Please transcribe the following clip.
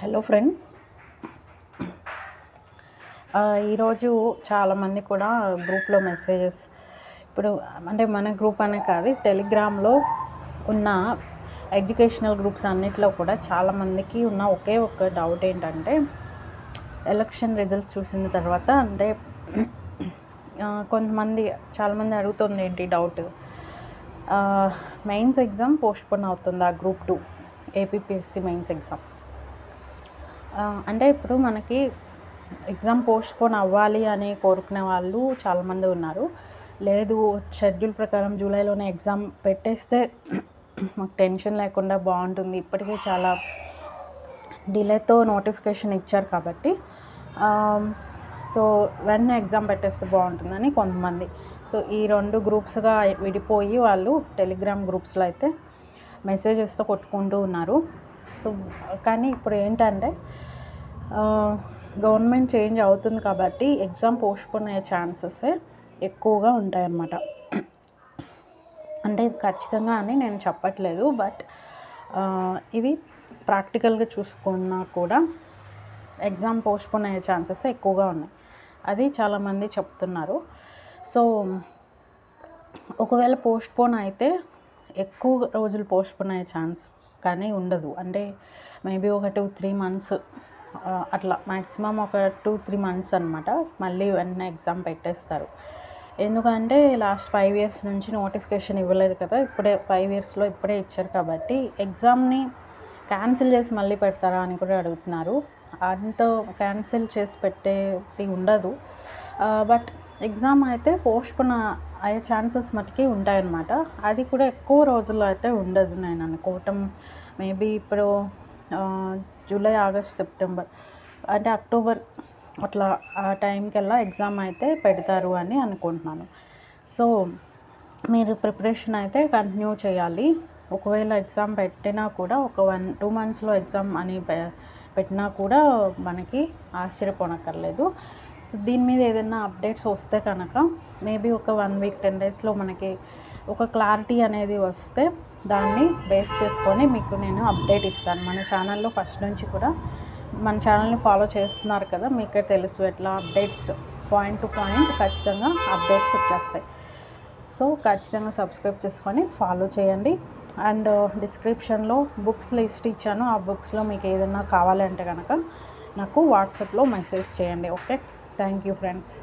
Hello friends, ఈరోజు చాలామంది కూడా గ్రూప్లో మెసేజెస్ ఇప్పుడు అంటే మన గ్రూప్ అనే కాదు, టెలిగ్రామ్లో ఉన్న ఎడ్యుకేషనల్ గ్రూప్స్ అన్నిట్లో కూడా చాలామందికి ఉన్న ఒకే ఒక డౌట్ ఏంటంటే, ఎలక్షన్ రిజల్ట్స్ చూసిన తర్వాత అంటే చాలామంది అడుగుతుంది ఏంటి డౌట్, మెయిన్స్ ఎగ్జామ్ పోస్ట్పోన్ అవుతుందా గ్రూప్ 2 ఏపీపీఎస్సీ మెయిన్స్ ఎగ్జామ్. అంటే ఇప్పుడు మనకి ఎగ్జామ్ పోస్ట్పోన్ అవ్వాలి అని కోరుకునే వాళ్ళు చాలామంది ఉన్నారు. లేదు, షెడ్యూల్ ప్రకారం జూలైలోనే ఎగ్జామ్ పెట్టేస్తే మాకు టెన్షన్ లేకుండా బాగుంటుంది, ఇప్పటికే చాలా డిలేతో నోటిఫికేషన్ ఇచ్చారు కాబట్టి సో వెంటనే ఎగ్జామ్ పెట్టేస్తే బాగుంటుందని కొంతమంది. సో ఈ 2 గ్రూప్స్గా విడిపోయి వాళ్ళు టెలిగ్రామ్ గ్రూప్స్లో అయితే మెసేజెస్తో కొట్టుకుంటూ ఉన్నారు. సో కానీ ఇప్పుడు ఏంటంటే గవర్నమెంట్ చేంజ్ అవుతుంది కాబట్టి ఎగ్జామ్ పోస్ట్పోన్ అయ్యే ఛాన్సెస్ ఎక్కువగా ఉంటాయన్నమాట. అంటే ఖచ్చితంగా అని నేను చెప్పట్లేదు, బట్ ఇది ప్రాక్టికల్గా చూసుకున్నా కూడా ఎగ్జామ్ పోస్ట్పోన్ అయ్యే ఛాన్సెస్ ఎక్కువగా ఉన్నాయి, అది చాలామంది చెప్తున్నారు. సో ఒకవేళ పోస్ట్పోన్ అయితే ఎక్కువ రోజులు పోస్ట్పోన్ అయ్యే ఛాన్స్ కానీ ఉండదు. అంటే మేబీ ఒక 2-3 మంత్స్ అట్లా, మ్యాక్సిమం ఒక 2-3 మంత్స్ అనమాట. మళ్ళీ వెంటనే ఎగ్జామ్ పెట్టేస్తారు. ఎందుకంటే లాస్ట్ 5 ఇయర్స్ నుంచి నోటిఫికేషన్ ఇవ్వలేదు కదా, ఇప్పుడే 5 ఇయర్స్లో ఇప్పుడే ఇచ్చారు కాబట్టి ఎగ్జామ్ని క్యాన్సిల్ చేసి మళ్ళీ పెడతారా అని కూడా అడుగుతున్నారు. అంత క్యాన్సిల్ చేసి పెట్టేది ఉండదు, బట్ ఎగ్జామ్ అయితే పోస్ట్పోన్ అయ్యే ఛాన్సెస్ మటుకి ఉంటాయన్నమాట. అది కూడా ఎక్కువ రోజుల్లో అయితే ఉండదు నేను అనుకోవటం. మేబీ ఇప్పుడు జూలై, ఆగస్ట్, సెప్టెంబర్ అంటే అక్టోబర్ అట్లా ఆ టైంకల్లా ఎగ్జామ్ అయితే పెడతారు అని అనుకుంటున్నాను. సో మీరు ప్రిపరేషన్ అయితే కంటిన్యూ చేయాలి. ఒకవేళ ఎగ్జామ్ పెట్టినా కూడా ఒక 1-2 మంత్స్లో ఎగ్జామ్ అని పెట్టినా కూడా మనకి ఆశ్చర్యపోనక్కర్లేదు. సో దీని మీద ఏదైనా అప్డేట్స్ వస్తే కనుక మేబీ ఒక 1 వీక్ 10 డేస్లో మనకి ఒక క్లారిటీ అనేది వస్తే దాన్ని బేస్ చేసుకొని మీకు నేను అప్డేట్ ఇస్తాను. మన ఛానల్లో ఫస్ట్ నుంచి కూడా మన ఛానల్ని ఫాలో చేస్తున్నారు కదా, మీకే తెలుసు ఎట్లా అప్డేట్స్ పాయింట్ టు పాయింట్ ఖచ్చితంగా అప్డేట్స్ వచ్చేస్తాయి. సో ఖచ్చితంగా సబ్స్క్రైబ్ చేసుకొని ఫాలో చేయండి. అండ్ డిస్క్రిప్షన్లో బుక్స్ లిస్ట్ ఇచ్చాను, ఆ బుక్స్లో మీకు ఏదైనా కావాలంటే కనుక నాకు వాట్సాప్లో మెసేజ్ చేయండి. Okay, thank you friends.